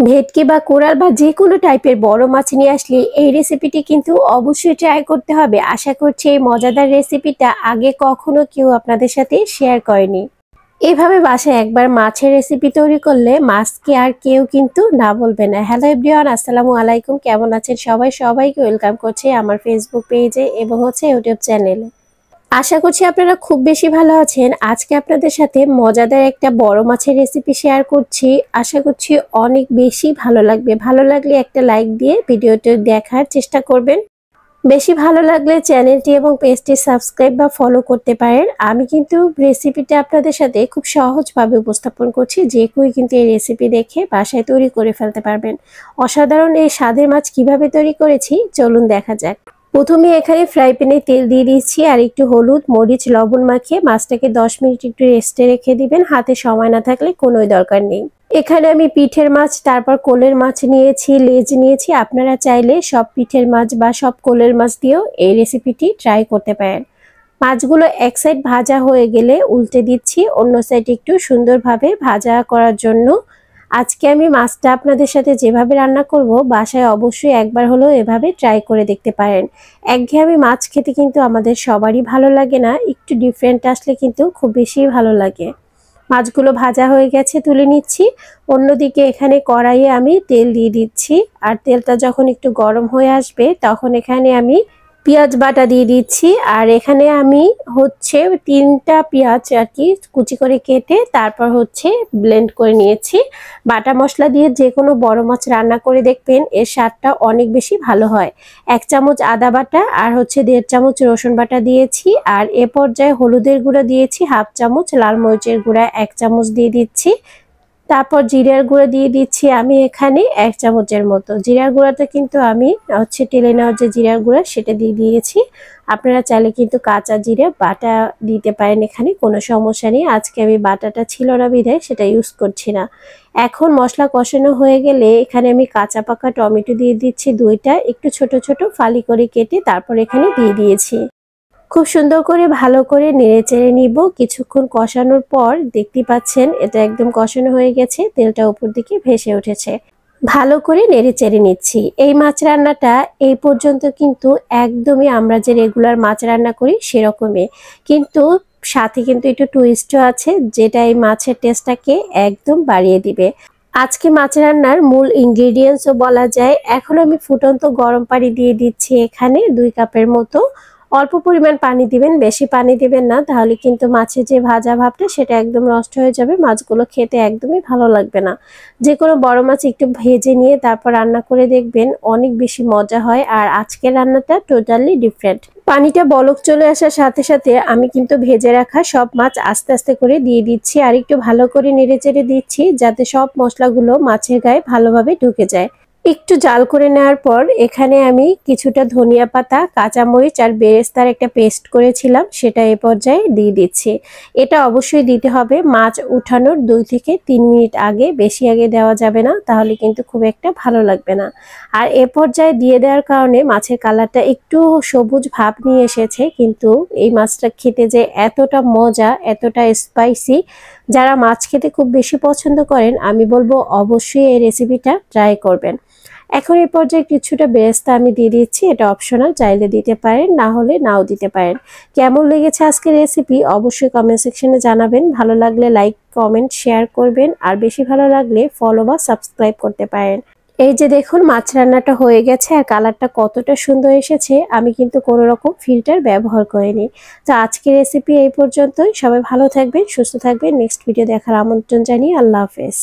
ভেটকি বা কোরাল বা যে কোনো টাইপের বড় মাছ নিয়ে আসলে এই রেসিপিটি কিন্তু অবশ্যই ট্রাই করতে হবে। আশা করছি এই মজাদার রেসিপিটা আগে কখনো কেউ আপনাদের সাথে শেয়ার করেনি। এভাবে বাসায় একবার মাছের রেসিপি তৈরি করলে মাছকে আর কেউ কিন্তু না বলবে না। হ্যালো এভরিওয়ান, আসসালামু আলাইকুম। কেমন আছেন সবাই? সবাইকে ওয়েলকাম করছি আমার ফেসবুক পেজে এবং ইউটিউব চ্যানেলে। আশা করছি আপনারা খুব বেশি ভালো আছেন। আজকে আপনাদের সাথে মজাদার একটা বড় মাছের রেসিপি শেয়ার করছি। আশা করছি অনেক বেশি ভালো লাগবে। ভালো লাগলে একটা লাইক দিয়ে ভিডিওটি দেখার চেষ্টা করবেন। বেশি ভালো লাগলে চ্যানেলটি এবং পেজটি সাবস্ক্রাইব বা ফলো করতে পারেন। আমি কিন্তু রেসিপিটা আপনাদের সাথে খুব সহজভাবে উপস্থাপন করছি, যে কেউ কিন্তু এই রেসিপি দেখে বাসায় তৈরি করে ফেলতে পারবেন। অসাধারণ এই স্বাদের মাছ কিভাবে তৈরি করেছি চলুন দেখা যাক। প্রথমে এখানে ফ্রাই প্যানে তেল দিয়ে দিচ্ছি আর একটু হলুদ মরিচ লবণ মাখিয়ে মাছটাকে 10 মিনিট একটু রেস্টে রেখে দিবেন। হাতে সময় না থাকলে কোনোই দরকার নেই। এখানে আমি পিঠের মাছ, তারপর কোলের মাছ নিয়েছি, লেজ নিয়েছি। আপনারা চাইলে সব পিঠের মাছ বা সব কোলের মাছ দিয়েও এই রেসিপিটি ট্রাই করতে পারেন। মাছগুলো এক সাইড ভাজা হয়ে গেলে উল্টে দিচ্ছি অন্য সাইড একটু সুন্দরভাবে ভাজা করার জন্য। আজকে আমি মাছটা আপনাদের সাথে যেভাবে রান্না করব বাসায় অবশ্যই একবার হলেও এভাবে ট্রাই করে দেখতে পারেন। একঘেয়েমি মাছ খেতে কিন্তু আমাদের সবারই ভালো লাগে না, একটু ডিফারেন্ট আসলে কিন্তু খুব বেশি ভালো লাগে। মাছগুলো ভাজা হয়ে গেছে, তুলে নিচ্ছি। অন্যদিকে এখানে কড়াইয়ে আমি তেল দিয়ে দিচ্ছি আর তেলটা যখন একটু গরম হয়ে আসবে তখন এখানে আমি পেঁয়াজ বাটা দিয়ে দিচ্ছি। আর এখানে আমি 3টা পেঁয়াজ আর কি কুচি করে কেটে তারপর ব্লেন্ড করে নিয়েছি। বাটা মশলা দিয়ে যে কোনো বড় মাছ রান্না করে দেখবেন এর স্বাদটা অনেক বেশি ভালো হয়। 1 চামচ আদা বাটা আর 1.5 চামচ রসুন বাটা দিয়েছি। আর এ পর্যায়ে হলুদের গুঁড়া দিয়েছি 1/2 চামচ, লাল মরিচের গুঁড়া 1 চামচ দিয়ে দিচ্ছি। তারপর জিরার গুঁড়া দিয়ে দিচ্ছি আমি এখানে 1 চামচের মতো। জিরার গুঁড়াটা কিন্তু আমি টেলে নেওয়ার যে জিরার গুঁড়া সেটা দিয়ে দিয়েছি। আপনারা চাইলে কিন্তু কাঁচা জিরা বাটা দিতে পারেন, এখানে কোনো সমস্যা নেই। আজকে আমি বাটাটা ছিল না বিধায় সেটা ইউজ করছি না। এখন মশলা কষানো হয়ে গেলে এখানে আমি কাঁচা পাকা টমেটো দিয়ে দিচ্ছি 2টা, একটু ছোট ছোট ফালি করে কেটে তারপর এখানে দিয়ে দিয়েছি। খুব সুন্দর করে ভালো করে নেড়েচেড়ে নিব। কিছুক্ষণ কষানোর পর দেখতে পাচ্ছেন এটা একদম কষানো হয়ে গেছে, তেলটা উপর দিকে ভেসে উঠেছে। ভালো করে নেড়েচেড়ে নিচ্ছি। এই মাছ রান্নাটা এই পর্যন্ত কিন্তু একদমই আমরা যে রেগুলার মাছ রান্না করি সেরকমই, কিন্তু সাথে কিন্তু একটু টুইস্টও আছে যেটা এই মাছের টেস্টটাকে একদম বাড়িয়ে দিবে। আজকে মাছ রান্নার মূল ইনগ্রেডিয়েন্টসও বলা যায়। এখন আমি ফুটন্ত গরম পানি দিয়ে দিচ্ছি এখানে 2 কাপের মতো। অল্প পরিমাণ পানি দিবেন, বেশি পানি দিবেন না, তাহলে কিন্তু মাছের যে ভাজা ভাবটা সেটা একদম নষ্ট হয়ে যাবে। মাছগুলো খেতে একদমই ভালো লাগবে না। যে কোনো বড় মাছ একটু ভেজে নিয়ে তারপর রান্না করে দেখবেন অনেক বেশি মজা হয়। আর আজকের রান্নাটা টোটালি ডিফারেন্ট। পানিটা বলক চলে আসার সাথে সাথে আমি কিন্তু ভেজে রাখা সব মাছ আস্তে আস্তে করে দিয়ে দিচ্ছি আর একটু ভালো করে নেড়েচেড়ে দিচ্ছি যাতে সব মশলাগুলো মাছের গায়ে ভালোভাবে ঢুকে যায়। একটু জাল করে নেওয়ার পর এখানে আমি কিছুটা ধনিয়া পাতা, কাঁচামরিচ আর বেরেস্তার একটা পেস্ট করেছিলাম সেটা এ পর্যায়ে দিয়ে দিচ্ছি। এটা অবশ্যই দিতে হবে মাছ উঠানোর 2 থেকে 3 মিনিট আগে, বেশি আগে দেওয়া যাবে না, তাহলে কিন্তু খুব একটা ভালো লাগবে না। আর এ পর্যায়ে দিয়ে দেওয়ার কারণে মাছের কালারটা একটু সবুজ ভাব নিয়ে এসেছে, কিন্তু এই মাছটা খেতে যে এতটা মজা, এতটা স্পাইসি, যারা মাছ খেতে খুব বেশি পছন্দ করেন আমি বলবো অবশ্যই এই রেসিপিটা ট্রাই করবেন। এখন এই পর্যায়ে কিছুটা বেরেস্তা আমি দিয়ে দিচ্ছি, এটা অপশনাল, চাইলে দিতে পারেন না হলে নাও দিতে পারেন। কেমন লেগেছে আজকের রেসিপি অবশ্যই কমেন্ট সেকশনে জানাবেন। ভালো লাগলে লাইক কমেন্ট শেয়ার করবেন আর বেশি ভালো লাগলে ফলো বা সাবস্ক্রাইব করতে পারেন। এই যে দেখুন মাছ রান্নাটা হয়ে গেছে আর কালারটা কতটা সুন্দর এসেছে, আমি কিন্তু কোনো রকম ফিল্টার ব্যবহার করিনি। তো আজকের রেসিপি এই পর্যন্তই। সবাই ভালো থাকবেন, সুস্থ থাকবেন। নেক্সট ভিডিও দেখার আমন্ত্রণ জানিয়ে আল্লাহ হাফেজ।